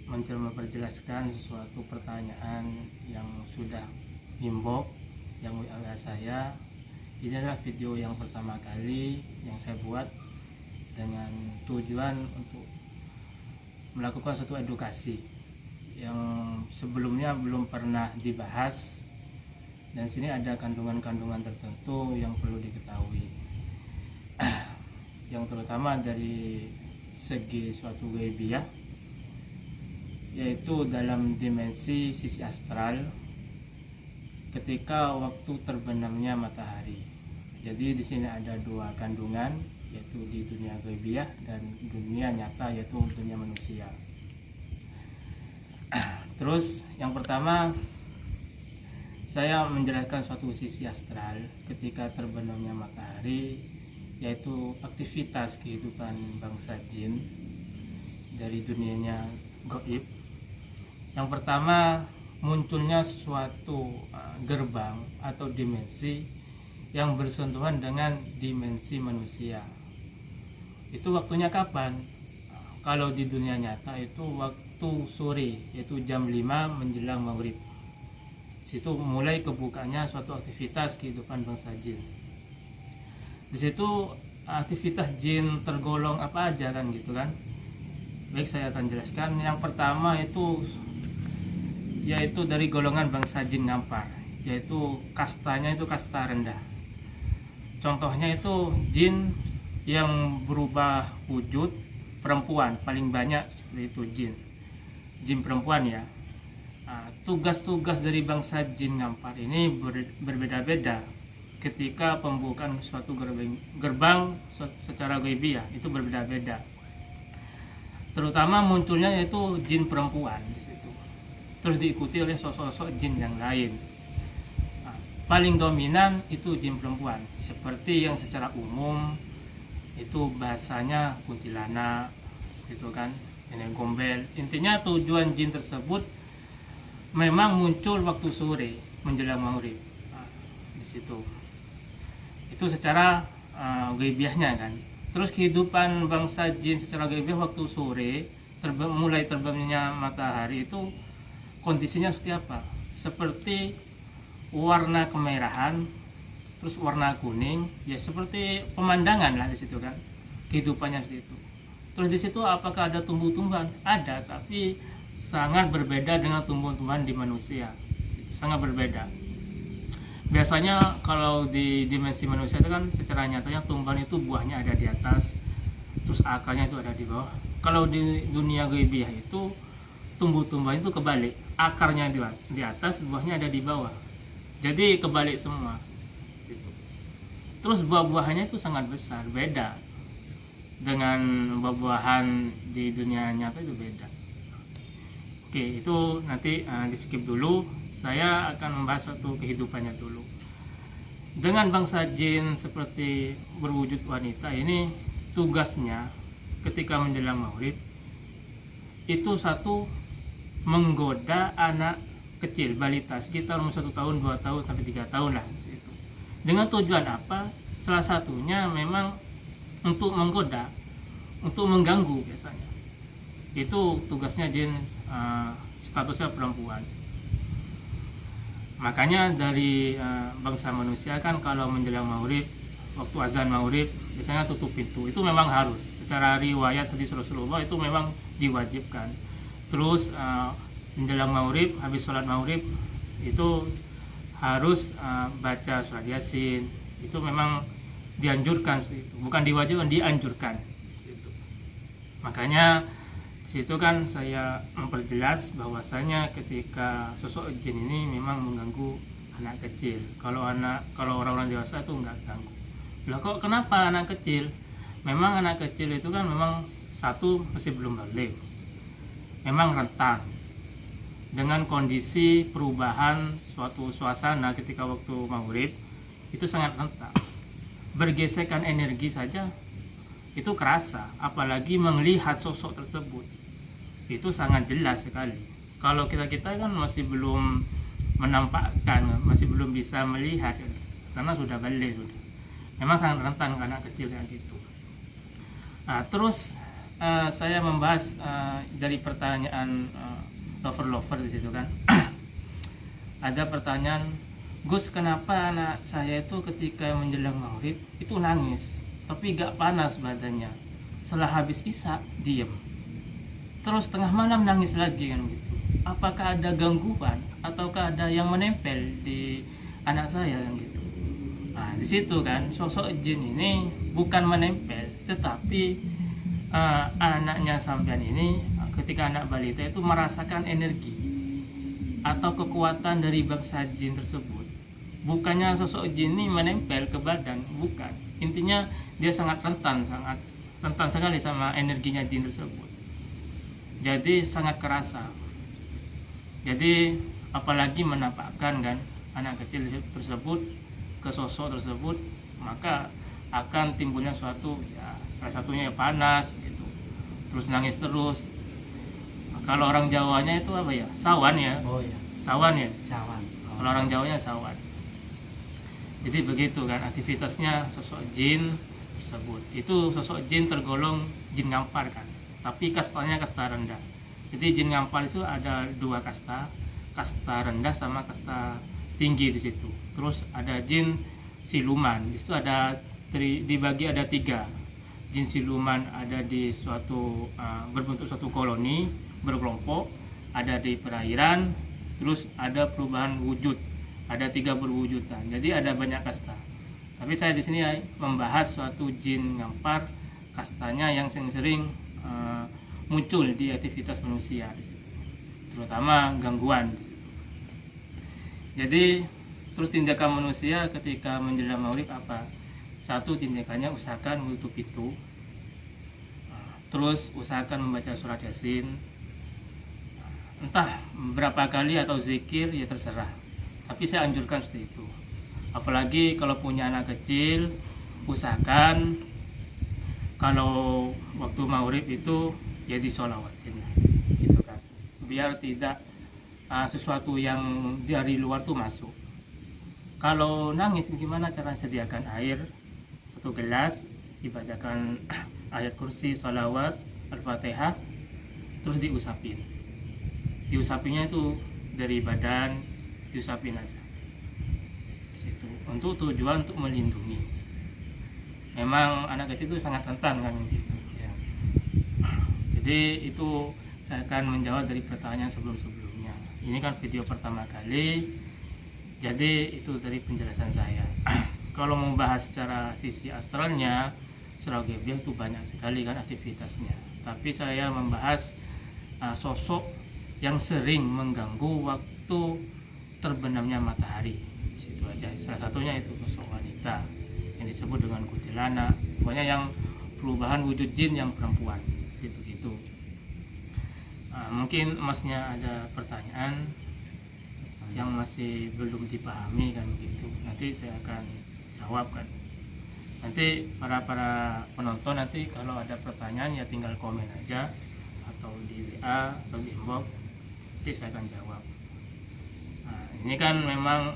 memperjelaskan sesuatu pertanyaan yang sudah inbox yang WA saya. Ini adalah video yang pertama kali yang saya buat dengan tujuan untuk melakukan suatu edukasi yang sebelumnya belum pernah dibahas, dan sini ada kandungan-kandungan tertentu yang perlu diketahui yang terutama dari segi suatu gaibiyah, yaitu dalam dimensi sisi astral ketika waktu terbenamnya matahari. Jadi di sini ada dua kandungan, yaitu di dunia gaibiyah dan dunia nyata, yaitu dunia manusia. Terus yang pertama, saya menjelaskan suatu sisi astral ketika terbenamnya matahari, yaitu aktivitas kehidupan bangsa jin dari dunianya gaib. Yang pertama, munculnya suatu gerbang atau dimensi yang bersentuhan dengan dimensi manusia. Itu waktunya kapan? Kalau di dunia nyata itu waktu sore, yaitu jam 5 menjelang maghrib. Situ mulai kebukanya suatu aktivitas kehidupan bangsa jin. Di situ aktivitas jin tergolong apa aja kan gitu kan. Baik, saya akan jelaskan. Yang pertama itu yaitu dari golongan bangsa jin ngampar, yaitu kastanya itu kasta rendah. Contohnya itu jin yang berubah wujud perempuan, paling banyak seperti itu jin perempuan ya. Tugas-tugas dari bangsa jin ngampar ini berbeda-beda ketika pembukaan suatu gerbang secara gaibiyah, itu berbeda-beda. Terutama munculnya yaitu jin perempuan di situ. Terus diikuti oleh sosok-sosok jin yang lain. Paling dominan itu jin perempuan, seperti yang secara umum itu bahasanya kuntilanak gitu kan, nenek gombel. Intinya tujuan jin tersebut memang muncul waktu sore menjelang maghrib. Di situ itu secara gaibiyahnya kan. Terus kehidupan bangsa jin secara gaibiyah waktu sore mulai terbitnya matahari itu kondisinya seperti apa? Seperti warna kemerahan, terus warna kuning, ya seperti pemandangan lah di situ kan, kehidupannya seperti itu. Terus di situ apakah ada tumbuh-tumbuhan? Ada, tapi sangat berbeda dengan tumbuh-tumbuhan di manusia, sangat berbeda. Biasanya kalau di dimensi manusia itu kan secara nyatanya tumbuhan itu buahnya ada di atas, terus akarnya itu ada di bawah. Kalau di dunia gaibiyah itu tumbuh-tumbuhan itu kebalik, akarnya di atas, buahnya ada di bawah. Jadi kebalik semua. Terus buah-buahannya itu sangat besar, beda dengan buah-buahan di dunia nyata, itu beda. Oke, itu nanti di skip dulu. Saya akan membahas suatu kehidupannya dulu. Dengan bangsa jin seperti berwujud wanita ini, tugasnya ketika menjelang maghrib itu satu, menggoda anak kecil, balita sekitar umur 1 tahun, 2 tahun sampai 3 tahun lah. Dengan tujuan apa? Salah satunya memang untuk menggoda, untuk mengganggu biasanya. Itu tugasnya jin statusnya perempuan. Makanya dari bangsa manusia kan kalau menjelang maghrib, waktu azan maghrib biasanya tutup pintu. Itu memang harus. Secara riwayat hadis Rasulullah itu memang diwajibkan. Terus menjelang maghrib, habis sholat maghrib itu harus baca surat Yasin. Itu memang dianjurkan, bukan diwajibkan, dianjurkan. Makanya situ kan saya memperjelas bahwasanya ketika sosok jin ini memang mengganggu anak kecil. Kalau orang-orang dewasa itu enggak ganggu. Lah kok kenapa anak kecil? Memang anak kecil itu kan memang satu masih belum balik. Memang rentan dengan kondisi perubahan suatu suasana ketika waktu maghrib, itu sangat rentan. Bergesekan energi saja itu kerasa, apalagi melihat sosok tersebut itu sangat jelas sekali. Kalau kita kan masih belum menampakkan, masih belum bisa melihat karena sudah balik sudah. Memang sangat rentan anak kecil kayak gitu. Terus saya membahas dari pertanyaan lover di situ kan. Ada pertanyaan, Gus, kenapa anak saya itu ketika menjelang maghrib itu nangis tapi gak panas badannya, setelah habis isya diem, terus tengah malam nangis lagi kan gitu. Apakah ada gangguan ataukah ada yang menempel di anak saya kan gitu. Nah di situ kan sosok jin ini bukan menempel, tetapi anaknya sampean ini ketika anak balita itu merasakan energi atau kekuatan dari bangsa jin tersebut. Bukannya sosok jin ini menempel ke badan, bukan. Intinya dia sangat rentan sekali sama energinya jin tersebut. Jadi sangat kerasa. Jadi apalagi menampakkan kan anak kecil tersebut ke sosok tersebut, maka akan timbulnya suatu ya, salah satunya ya panas gitu, terus nangis terus. Kalau orang Jawanya itu apa ya, sawan ya. Oh ya, Sawan ya. sawan. Kalau orang Jawanya sawan. Jadi begitu kan aktivitasnya sosok jin tersebut. Itu sosok jin tergolong jin ngampar kan, tapi kastanya kasta rendah. Jadi jin ngampar itu ada dua kasta rendah sama kasta tinggi di situ. Terus ada jin siluman, di situ ada dibagi ada 3. Jin siluman ada di suatu berbentuk suatu koloni berkelompok, ada di perairan, terus ada perubahan wujud, ada 3 berwujudan. Jadi ada banyak kasta. Tapi saya di sini membahas suatu jin ngampar, kastanya yang sering muncul di aktivitas manusia, terutama gangguan. Jadi terus tindakan manusia ketika menjelang maghrib apa? Satu, tindakannya usahakan menutup pintu, terus usahakan membaca surat Yasin, entah berapa kali atau zikir ya terserah, tapi saya anjurkan seperti itu. Apalagi kalau punya anak kecil, usahakan kalau waktu maghrib itu ya disolawatin gitu kan, biar tidak sesuatu yang dari luar tuh masuk. Kalau nangis gimana cara sediakan air 1 gelas, dibacakan ayat kursi, sholawat, al-fatihah, terus diusapinnya itu dari badan, diusapin aja situ, untuk tujuan untuk melindungi. Memang anak kecil itu sangat rentan kan gitu ya. Jadi itu saya akan menjawab dari pertanyaan sebelumnya. Ini kan video pertama kali, jadi itu dari penjelasan saya. Kalau mau bahas secara sisi astralnya, surau gebiah itu banyak sekali kan aktivitasnya. Tapi saya membahas sosok yang sering mengganggu waktu terbenamnya matahari. Situ aja. Salah satunya itu sosok wanita yang disebut dengan kuntilanak. Pokoknya yang perubahan wujud jin yang perempuan. Gitu. Mungkin Masnya ada pertanyaan yang masih belum dipahami kan gitu. Nanti saya akan jawab kan. Nanti para penonton nanti kalau ada pertanyaan ya tinggal komen aja atau di WA atau di inbox, nanti saya akan jawab. Nah, ini kan memang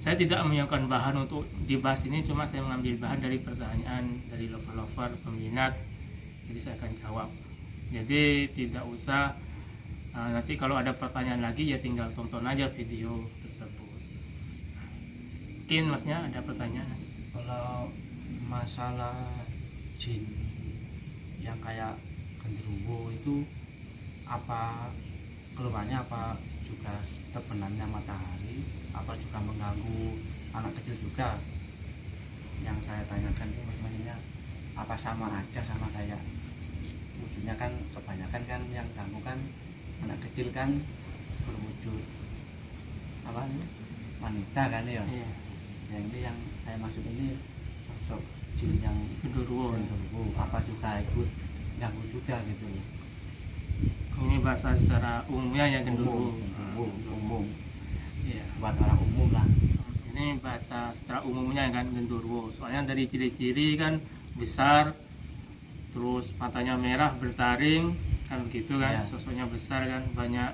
saya tidak menyiapkan bahan untuk dibahas ini, cuma saya mengambil bahan dari pertanyaan dari lover peminat, jadi saya akan jawab. Jadi tidak usah nanti kalau ada pertanyaan lagi ya tinggal tonton aja video tersebut. Mungkin Masnya ada pertanyaan? Kalau masalah jin yang kayak genderuwo itu apa keluhannya, apa juga terbenamnya matahari, apa juga mengganggu anak kecil juga? Yang saya tanyakan itu maksudnya apa sama aja sama kayak wujudnya? Kan kebanyakan kan yang ganggu kan anak kecil kan berwujud apa nih, wanita kan ya. Iya. Yang ini yang saya maksud ini sosok jin yang Genderuwo. Apa juga ikut ganggu juga gitu? Ini bahasa secara umumnya ya genderuwo. Umum. Iya. Buat orang umum lah. Ini bahasa secara umumnya kan genderuwo. Soalnya dari ciri-ciri kan besar, terus matanya merah bertaring kan begitu kan, Ya. Sosoknya besar kan, banyak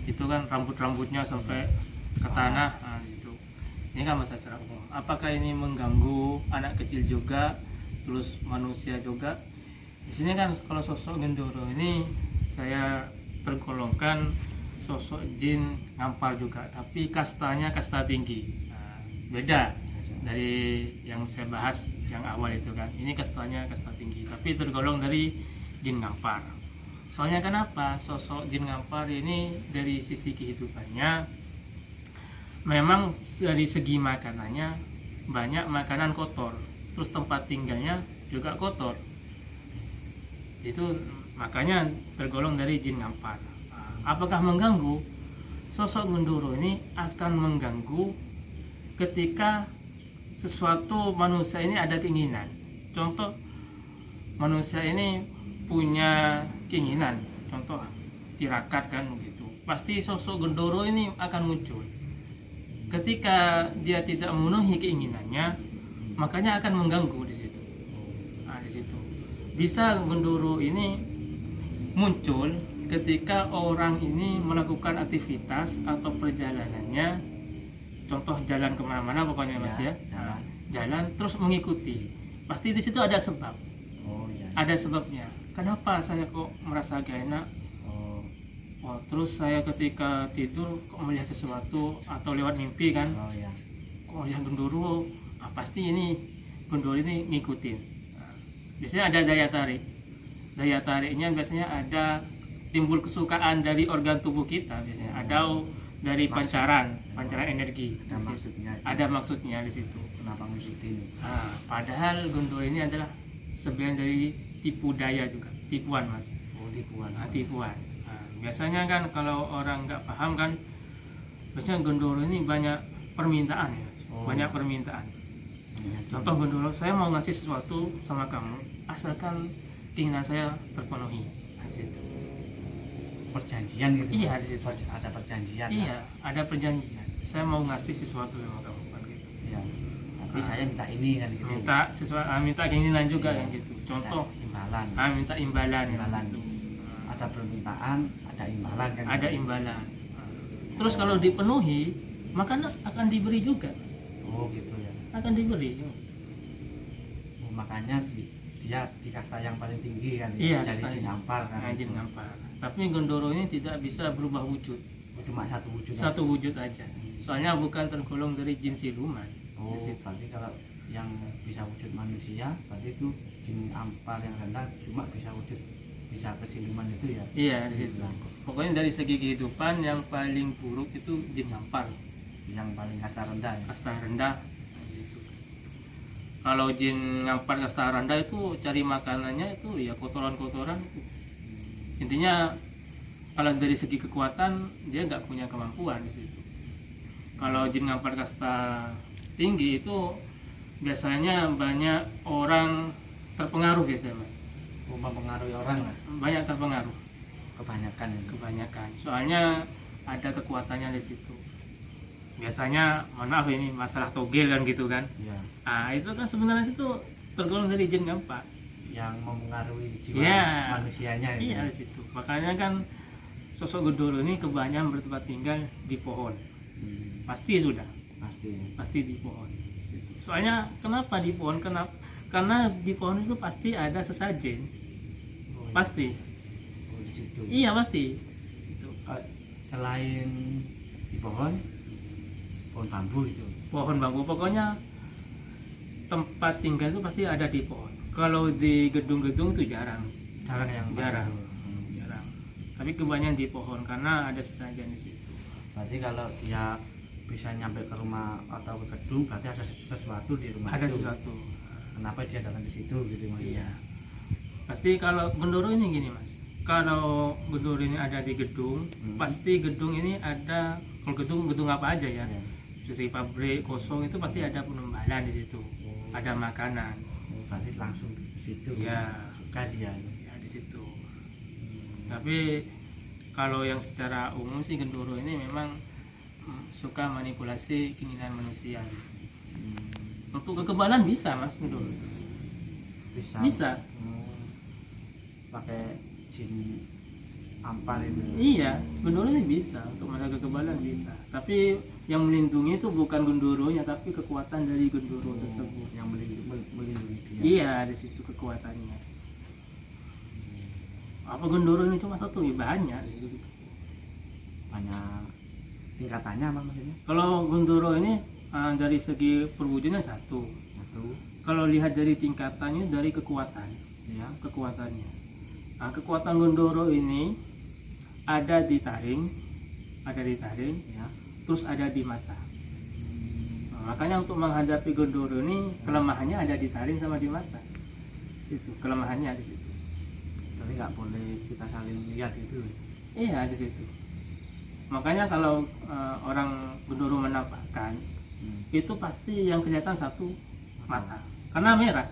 itu kan rambutnya sampai ke tanah. Nah, gitu. Ini kan bahasa secara umum. Apakah ini mengganggu anak kecil juga, terus manusia juga? Di sini kan kalau sosok Gendoro ini saya tergolongkan sosok jin ngampar juga, tapi kastanya kasta tinggi. Nah, beda dari yang saya bahas yang awal itu kan. Ini kastanya kasta tinggi, tapi tergolong dari jin ngampar. Soalnya kenapa? Sosok jin ngampar ini dari sisi kehidupannya memang dari segi makanannya banyak makanan kotor, terus tempat tinggalnya juga kotor. Itu makanya tergolong dari jin ngampar. Apakah mengganggu? Sosok Gendoro ini akan mengganggu ketika sesuatu manusia ini ada keinginan. Contoh, manusia ini punya keinginan, contoh tirakat kan gitu. Pasti sosok Gendoro ini akan muncul. Ketika dia tidak memenuhi keinginannya, makanya akan mengganggu di situ. Nah, di situ bisa Gendoro ini muncul ketika orang ini melakukan aktivitas atau perjalanannya, contoh jalan kemana-mana pokoknya mas ya, jalan terus mengikuti, pasti di situ ada sebab. Ada sebabnya. Kenapa saya kok merasa gak enak? Terus saya ketika tidur kok melihat sesuatu atau lewat mimpi kan, kok lihat Gendoro, pasti ini Gendoro ini ngikutin. Biasanya ada daya tariknya biasanya ada timbul kesukaan dari organ tubuh kita biasanya, ada dari pancaran energi, ada maksudnya di situ. Kenapa ngikutin? Padahal Gendoro ini adalah sebenarnya dari tipu daya juga, tipuan mas. Tipuan. Biasanya kan kalau orang nggak paham kan, biasanya Gendoro ini banyak permintaan ya, banyak permintaan. Contoh Gendoro, saya mau ngasih sesuatu sama kamu, asalkan keinginan saya terpenuhi. Perjanjian gitu. Iya, di situ ada perjanjian. Iya, ada perjanjian. Saya mau ngasih sesuatu sama kamu kan gitu. Iya. Tapi saya minta ini kan gitu. Minta keinginan juga kan gitu. Contoh imbalan. Minta imbalan. Gitu. Ada permintaan, ada imbalan kan. Ada imbalan. Terus kalau dipenuhi, maka akan diberi juga. Gitu ya. Akan diberi. Makanya dia di kasta yang paling tinggi kan. Iya, jadi jin ngampar kan. Jin ngampar. Tapi Gendoro ini tidak bisa berubah wujud. Cuma satu wujud. Satu wujud aja. Soalnya bukan tergolong dari jin siluman. Berarti kalau yang bisa wujud manusia, berarti itu jin ngampar yang rendah cuma bisa wujud, bisa kesiluman itu ya. Iya, di situ. Pokoknya dari segi kehidupan yang paling buruk itu jin ngampar. Yang paling kasta rendah ya. Kasta rendah. Kalau jin ngampar kasta rendah itu cari makanannya itu ya kotoran-kotoran. Intinya kalau dari segi kekuatan dia nggak punya kemampuan di situ. Kalau jin ngampar kasta tinggi itu biasanya banyak orang terpengaruh biasanya. Mempengaruhi orang lah. Banyak terpengaruh. Kebanyakan. Soalnya ada kekuatannya di situ. Biasanya, mohon maaf ini masalah togel kan gitu kan. Iya. Itu kan sebenarnya itu tergolong dari jin ngampar. Yang mempengaruhi jiwa manusianya itu. Iya di situ. Makanya kan sosok Gendoro ini kebanyakan bertempat tinggal di pohon. Pasti di pohon. Soalnya kenapa di pohon? Karena di pohon itu pasti ada sesajen. Pasti. Di situ. Iya pasti. Selain di pohon bambu itu. Pohon bambu, pokoknya tempat tinggal itu pasti ada di pohon. Kalau di gedung-gedung itu jarang. Jarang. Tapi kebanyakan di pohon karena ada sesajen di situ. Berarti kalau dia bisa nyampe ke rumah atau ke gedung, berarti ada sesuatu di rumah ada itu. Sesuatu. Kenapa dia datang di situ gitu mas? Iya. Pasti kalau Gendoro ini gini mas. Kalau Gendoro ini ada di gedung, pasti gedung ini ada. Kalau gedung apa aja ya. Dari pabrik kosong itu pasti ada penembalan di situ. Ada makanan. Berarti langsung ke situ. Ya, suka dia. Ya di situ. Tapi kalau yang secara umum sih Gendoro ini memang suka manipulasi keinginan manusia. Untuk kekebalan bisa mas Gendoro. Bisa. Pakai jin ampar itu. Iya, Gendoro ini bisa untuk masalah kekebalan bisa. Tapi yang melindungi itu bukan Gendoronya, tapi kekuatan dari Gendoro tersebut yang melindungi dia. Iya, di situ kekuatannya. Apa Gondoro ini cuma satu? Ya banyak gitu. Banyak tingkatannya apa maksudnya? Kalau Gondoro ini dari segi perwujudannya satu. Satu. Kalau lihat dari tingkatannya, dari Ya. kekuatannya. Nah, kekuatan Gondoro ini ada di taring, Ya. terus ada di mata. Nah, makanya untuk menghadapi Gondoro ini kelemahannya ada di taring sama di mata. Itu kelemahannya di situ. Tapi nggak boleh kita saling lihat itu. Iya, di situ. Makanya kalau orang Gondoro menampakkan, itu pasti yang kelihatan satu mata, karena merah.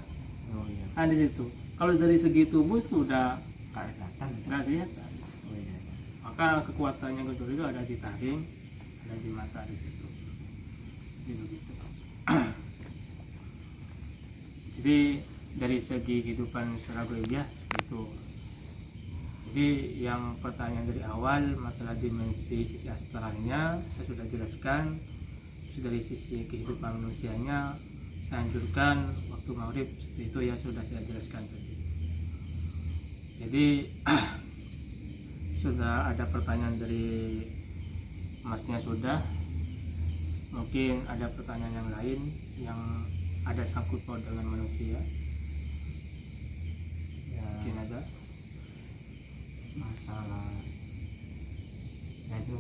Oh iya. Nah, di situ. Kalau dari segi tubuh itu udah Nggak kelihatan. Gitu. nggak kelihatan. Oh iya. Maka kekuatannya Gondoro itu ada di taring, ada di mata di situ. Gitu. Jadi dari segi kehidupan secara goibiah itu. Jadi yang pertanyaan dari awal masalah dimensi sisi astralnya saya sudah jelaskan. Terus dari sisi kehidupan manusianya saya anjurkan waktu maghrib itu ya sudah saya jelaskan tadi. Jadi sudah ada pertanyaan dari masnya sudah, mungkin ada pertanyaan yang lain yang ada sangkut paut dengan manusia, Ya, mungkin ada. masalah ya itu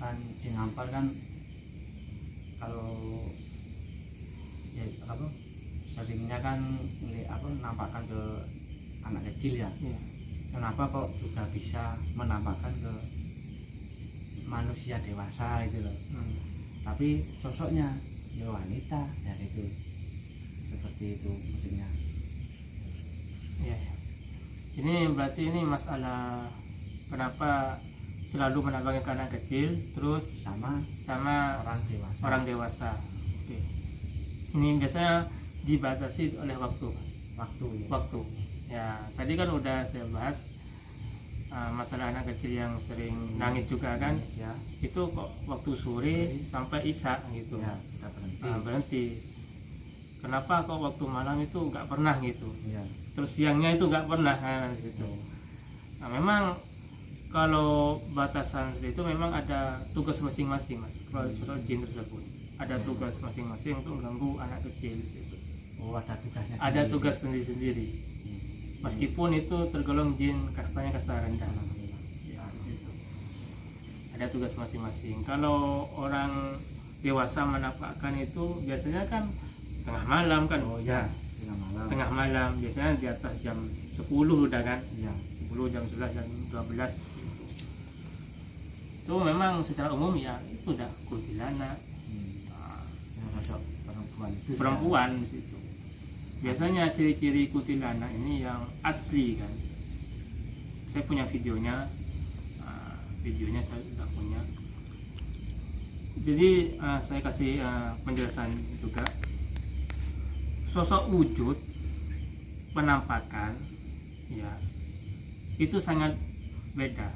kan jin ampal kan kalau ya apa seringnya kan nampakkan ke anak kecil ya. Ya. Kenapa kok juga bisa menampakkan ke manusia dewasa itu loh. Tapi sosoknya ya wanita ya itu seperti itu maksudnya. Ya. Ini berarti ini masalah kenapa selalu menampakkan ke anak kecil terus sama Orang dewasa. orang dewasa. Oke. Ini biasanya dibatasi oleh waktu, Mas. Waktu ya. Waktu. Ya, tadi kan udah saya bahas masalah anak kecil yang sering nangis juga kan. Ya. Itu kok waktu sore sampai isya gitu. Ya, kita berhenti. Berhenti. Kenapa kok waktu malam itu nggak pernah gitu? Ya. Terus siangnya itu nggak pernah di situ. Nah, memang kalau batasan itu memang ada tugas masing-masing, Mas. Kalau sosok jin tersebut ada tugas masing-masing untuk mengganggu anak kecil di situ. Oh, ada tugasnya. Ada sendiri. tugas sendiri-sendiri. Meskipun itu tergolong jin kastanya kasta rendah. Ya, di situ. Ada tugas masing-masing. Kalau orang dewasa menampakkan itu biasanya kan tengah malam kan. Oh ya, tengah malam. Tengah malam biasanya di atas jam 10 udah kan. Ya. 10, jam 11, jam 12 gitu. Itu memang secara umum ya itu udah kuntilanak. Ya, sosok perempuan itu. Perempuan di situ. Biasanya ciri-ciri kuntilanak ini yang asli kan. Saya punya videonya. Videonya saya sudah punya. Jadi saya kasih penjelasan juga. Sosok wujud penampakan ya itu sangat beda.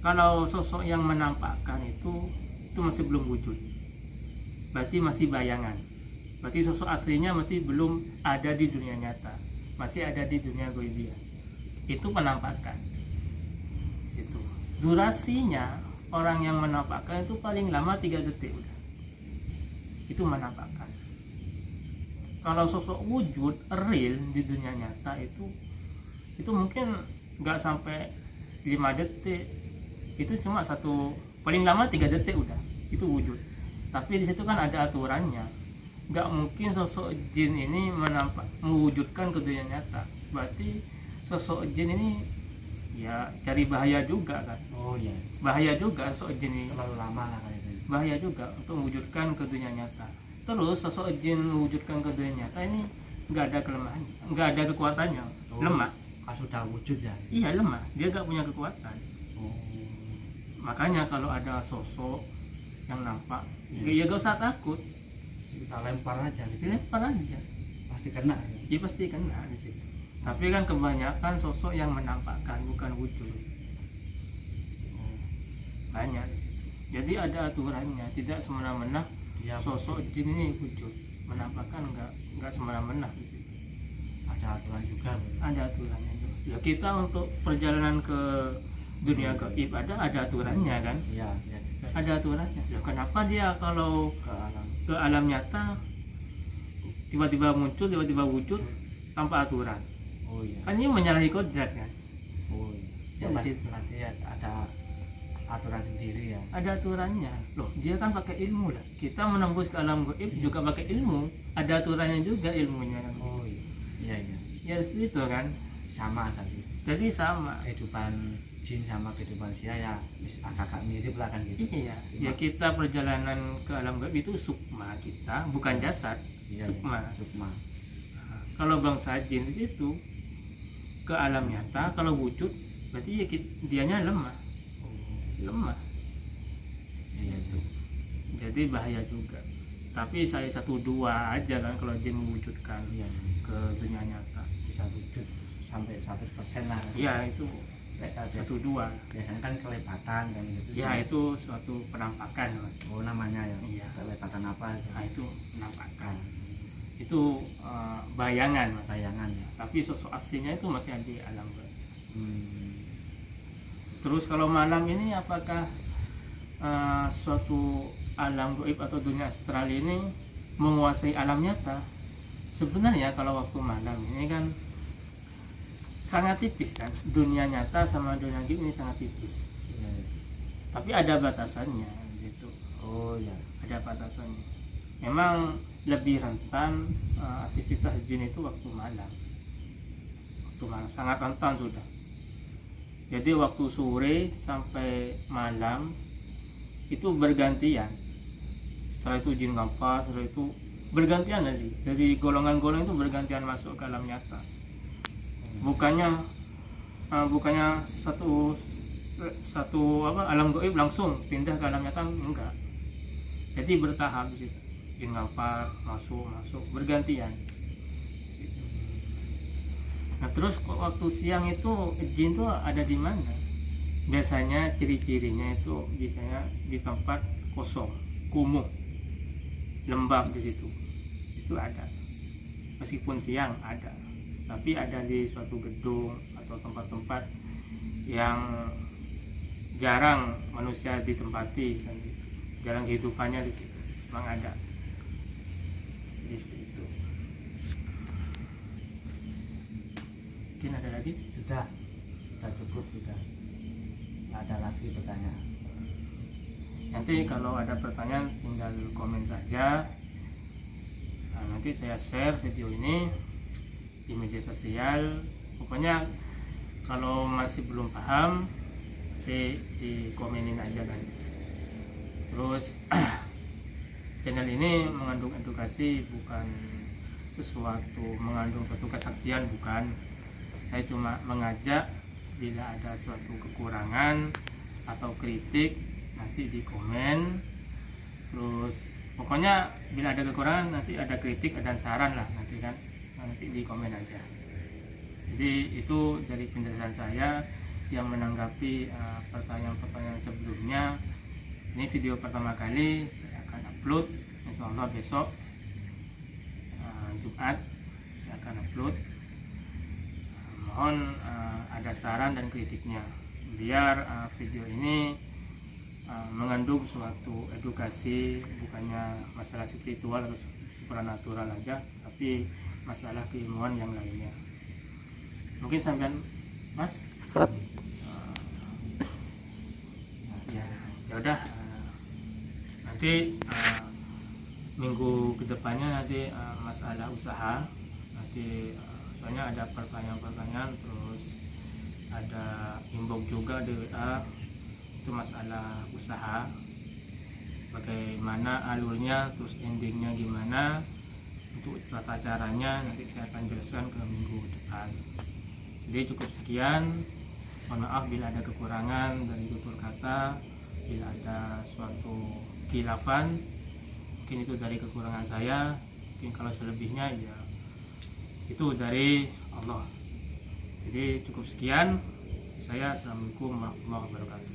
Kalau sosok yang menampakkan itu masih belum wujud, berarti masih bayangan, berarti sosok aslinya masih belum ada di dunia nyata, masih ada di dunia goibia. Itu penampakan. Itu durasinya orang yang menampakkan itu paling lama 3 detik udah. Itu menampakkan. Kalau sosok wujud real di dunia nyata itu mungkin nggak sampai 5 detik, itu cuma paling lama 3 detik udah itu wujud. Tapi di situ kan ada aturannya, nggak mungkin sosok jin ini mewujudkan ke dunia nyata, berarti sosok jin ini ya cari bahaya juga kan. Oh iya. Bahaya juga sosok jin ini, Terlalu lama lah kayak itu. bahaya juga untuk mewujudkan ke dunia nyata. Terus sosok jin mewujudkan ke dunia nyata ini nggak ada kelemahan, nggak ada kekuatannya, lemah. Pas sudah wujud ya. Iya, lemah, dia nggak punya kekuatan. Oh. Makanya kalau ada sosok yang nampak, ya gak usah takut, Kita lempar aja gitu. dilempar aja, Pasti kena. dia pasti kena di situ. Tapi kan kebanyakan sosok yang menampakkan bukan wujud, banyak di situ. Jadi ada aturannya, tidak semena-mena Dia sosok jin ini wujud, menampakkan nggak semena-mena di situ. ada aturan juga. Ada aturannya juga. Ya kita untuk perjalanan ke dunia gaib ada aturannya kan, Iya, iya. ada aturannya. Ya kenapa dia kalau Ke alam. ke alam nyata tiba-tiba muncul, tiba-tiba wujud tanpa aturan? Oh iya. Kan ini menyalahi kodrat kan. Oh iya. Ya, Ya, di situ. berarti ada aturan sendiri ya. Ada aturannya loh, dia kan pakai ilmu lah. Kita menembus ke alam gaib juga pakai ilmu, ada aturannya juga ilmunya kan. Oh iya. Iya, iya. Ya seperti itu kan, Sama tadi. jadi sama. Kehidupan jin sama kehidupan manusia ya agak mirip lah kan gitu. Iya ya, kita perjalanan ke alam gaib itu sukma kita, bukan jasad. Iya, Sukma. iya. Sukma. Nah, kalau bangsa jin di situ ke alam nyata, kalau wujud berarti ya dianya lemah, Oh, lemah. iya itu. Jadi bahaya juga. Tapi saya 1-2 aja kan kalau jin mewujudkan Iya, ke dunia nyata. bisa wujud sampai 100% lah. Iya itu Biasa- 1-2. biasanya kan kelebatan kan gitu. Ya itu suatu penampakan mas. Oh namanya ya. Iya. Kelebatan apa itu? Nah itu penampakan. Kan Itu bayangan mas. bayangan ya. Tapi sosok aslinya itu masih ada di alam gaib. Hmm. Terus kalau malam ini apakah suatu alam gaib atau dunia astral ini menguasai alam nyata? Sebenarnya kalau waktu malam ini kan sangat tipis kan, dunia nyata sama dunia gaib ini sangat tipis. Iya, iya. Tapi ada batasannya gitu, Oh ya. ada batasannya. Memang lebih rentan aktivitas jin itu waktu malam. Waktu malam sangat rentan sudah. Jadi waktu sore sampai malam itu bergantian. Setelah itu jin kampas, setelah itu bergantian lagi. Dari golongan-golongan itu bergantian masuk ke alam nyata. Bukannya satu alam gaib langsung pindah ke alam nyata, enggak. Jadi bertahap di situ. Jin kampas masuk bergantian. Nah terus waktu siang itu jin itu ada di mana? Biasanya ciri-cirinya itu biasanya di tempat kosong, kumuh, lembab di situ. Itu ada. Meskipun siang ada, tapi ada di suatu gedung atau tempat-tempat yang jarang manusia ditempati, kan gitu. Jarang kehidupannya di situ. Memang ada. Jadi seperti itu. Mungkin ada lagi? Sudah cukup sudah. Nggak ada lagi pertanyaan. Nanti kalau ada pertanyaan tinggal komen saja. Nah, nanti saya share video ini di media sosial. Pokoknya kalau masih belum paham di komenin aja kan. Terus channel ini mengandung edukasi, bukan sesuatu mengandung suatu kesaktian, bukan. Saya cuma mengajak bila ada suatu kekurangan atau kritik nanti di komen. Terus pokoknya bila ada kekurangan nanti ada kritik, ada saran lah nanti kan, nanti di komen aja. Jadi itu dari penjelasan saya yang menanggapi pertanyaan-pertanyaan sebelumnya. Ini video pertama kali saya akan upload, insyaallah besok Jumat saya akan upload. Mohon ada saran dan kritiknya biar video ini mengandung suatu edukasi, bukannya masalah spiritual atau supranatural aja, tapi masalah keilmuan yang lainnya. Mungkin sampean Mas ya udah, nanti minggu kedepannya nanti masalah usaha nanti, soalnya ada pertanyaan-pertanyaan, terus ada inbox juga di WA, itu masalah usaha, bagaimana alurnya, terus endingnya gimana, untuk tata caranya nanti saya akan jelaskan ke minggu depan. Jadi cukup sekian, mohon maaf bila ada kekurangan dari tutur kata, bila ada suatu khilafan, mungkin itu dari kekurangan saya, mungkin kalau selebihnya ya itu dari Allah. Jadi cukup sekian, saya assalamualaikum warahmatullahi wabarakatuh.